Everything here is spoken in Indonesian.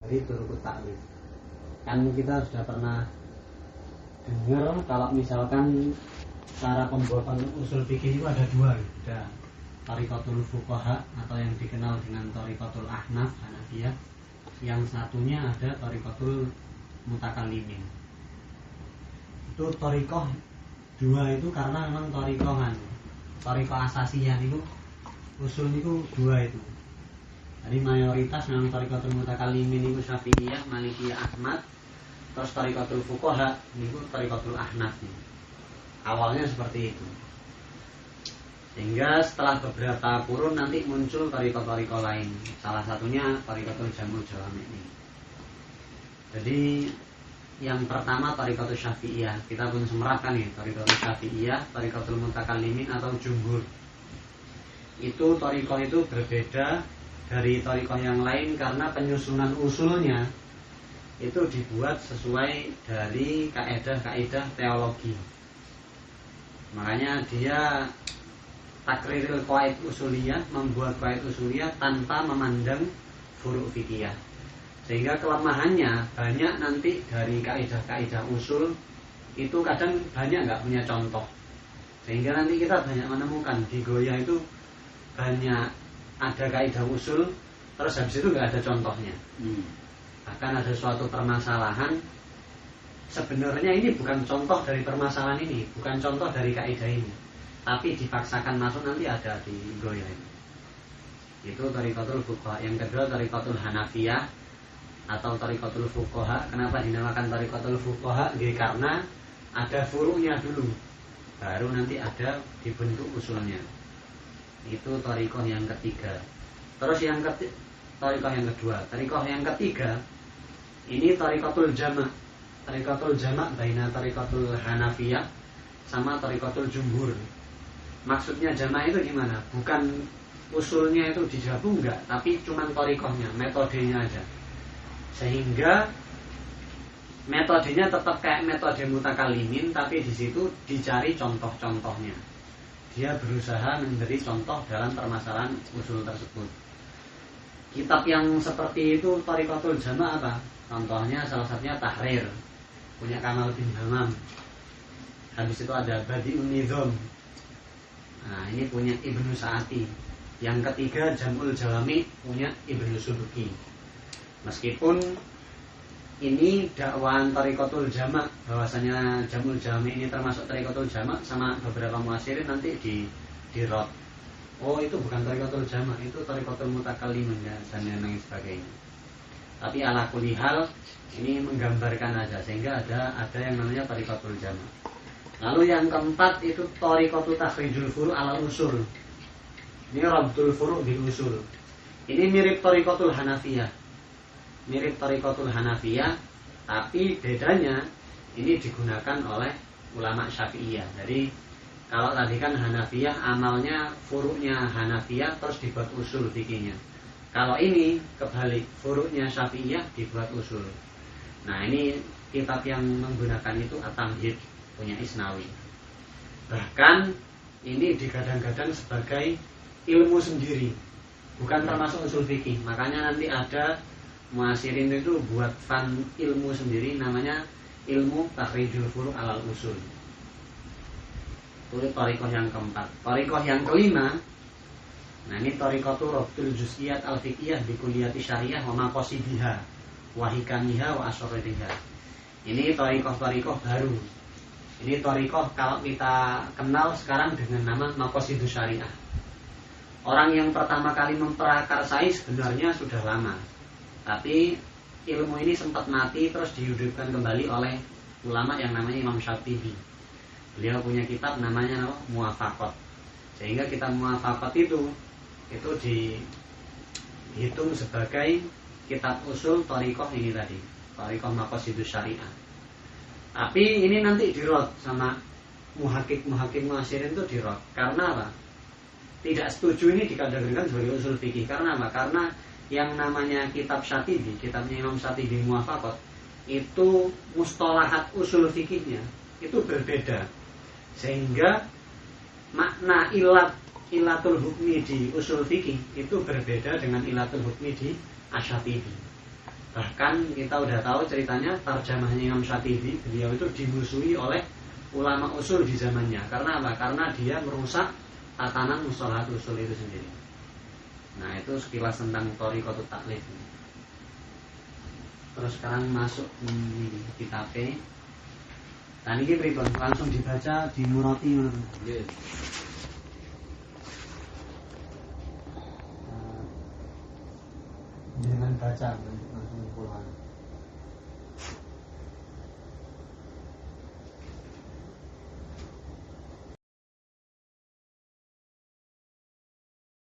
dari turukut taklif. Kan kita sudah pernah dengar kalau misalkan cara pembuatan usul fikih itu ada dua, ada thariqatul fuqaha atau yang dikenal dengan thariqatul ahnaf Hanafiyah, yang satunya ada thariqatul mutakallimin. Itu thariqah dua itu karena memang thariqah asasiyah itu usul itu dua itu. Jadi mayoritas memang thariqatul mutakallimin itu Syafi'iyah, Malikiyah, Ahmad. Terus thariqatul fuqaha itu thariqatul ahnaf. Awalnya seperti itu. Sehingga setelah beberapa kurun nanti muncul thariqah-thariqah lain. Salah satunya thariqatul jamul jawami ini. Jadi yang pertama thariqatul Syafi'iyah. Kita pun semeratkan ya, thariqatul Syafi'iyah, thariqatul mutakallimin atau jumhur. Itu thariqah itu berbeda dari thariqah yang lain karena penyusunan usulnya itu dibuat sesuai dari kaidah-kaidah teologi. Makanya dia takriril qawaid usuliyah, membuat qawaid usuliyah tanpa memandang furu' fikih. Sehingga kelemahannya banyak nanti dari kaidah-kaidah usul itu kadang banyak nggak punya contoh. Sehingga nanti kita banyak menemukan di Goya itu banyak ada kaidah usul terus habis itu nggak ada contohnya. Bahkan ada suatu permasalahan sebenarnya ini bukan contoh dari permasalahan ini, bukan contoh dari kaidah ini, tapi dipaksakan masuk nanti ada di Goya ini. Itu thariqatul fuqaha. Yang kedua thariqatul Hanafiyah atau thariqatul fuqaha. Kenapa dinamakan thariqatul fuqaha? Karena ada furu'nya dulu, baru nanti ada dibentuk usulnya. Itu thariqah yang ketiga. Terus thariqah yang kedua, thariqah yang ketiga ini thariqatul jama'. Thariqatul jama' baina thariqatul Hanafiyah sama thariqatul jumhur. Maksudnya jama' itu gimana? Bukan usulnya itu digabung enggak, tapi cuman thariqahnya, metodenya aja. Sehingga metodenya tetap kayak metode mutakallimin, tapi di situ dicari contoh-contohnya. Dia berusaha memberi contoh dalam permasalahan usul tersebut. Kitab yang seperti itu thariqatul jama' apa? Contohnya salah satunya Tahrir, punya Kamal bin Hamam. Habis itu ada Badi'un Nizam. Nah, ini punya Ibnu Sa'ati. Yang ketiga Jam'ul Jawami, punya Ibnu Subki. Meskipun ini dakwaan thariqatul jama', bahwasanya Jam'ul Jawami ini termasuk thariqatul jama', sama beberapa muasirin nanti di rot. Oh, itu bukan thariqatul jama', itu thariqatul mutakallimin dan lain sebagainya. Tapi ala kulli hal ini menggambarkan aja, sehingga ada yang namanya thariqatul jama'. Lalu yang keempat itu thariqatul takhrijul furu' ala usul. Ini rabtul furu' bil usul. Ini mirip thariqatul Hanafiyah. Mirip thariqatul Hanafiyah, tapi bedanya ini digunakan oleh ulama Syafi'iyah. Jadi kalau tadi kan Hanafiyah amalnya furu'nya Hanafiyah terus dibuat usul fikihnya. Kalau ini kebalik, furu'nya Syafi'iyah dibuat usul. Nah, ini kitab yang menggunakan itu At-Tamhid, punya Isnawi. Bahkan ini digadang-gadang sebagai ilmu sendiri, bukan termasuk usul fikih. Makanya nanti ada muasirin itu buat fan ilmu sendiri, namanya ilmu takhrijul furu' alal usul. Itu thariqah yang keempat. Thariqah yang kelima, nah ini thariqatu rabtul juz'iyat al-fiqhiyah bi kulliyati syariah wa maqasidiha wa hikamiha wa asyaratiha. Ini thariqah baru. Ini thariqah kalau kita kenal sekarang dengan nama maqasidus syariah. Orang yang pertama kali memprakarsai sebenarnya sudah lama, tapi ilmu ini sempat mati terus dihidupkan kembali oleh ulama yang namanya Imam Syatibi. Beliau punya kitab namanya Muwafaqat. Sehingga kitab Muwafaqat itu dihitung sebagai kitab usul thariqah ini tadi, thariqah maqasidus syariah. Tapi ini nanti dirot sama muhakkik muasirin itu dirot. Karena apa? Tidak setuju ini dikategorikan sebagai usul fikih. Karena apa? Karena yang namanya kitab Syatibi, kitabnya Imam Syatibi Muwafaqat, itu mustalahat usul fikihnya itu berbeda. Sehingga makna ilatul hukmi di usul fikih itu berbeda dengan ilatul hukmi di Asy-Syatibi. Bahkan kita udah tahu ceritanya tarjamahnya Imam Syatibi, beliau itu dimusuhi oleh ulama usul di zamannya. Karena apa? Karena dia merusak tatanan mustalahat usul itu sendiri. Nah, itu sekilas tentang thariqatut taklif. Terus sekarang masuk kitab P. Nah, ini pripun? Langsung dibaca di Murati. Yes. Dengan baca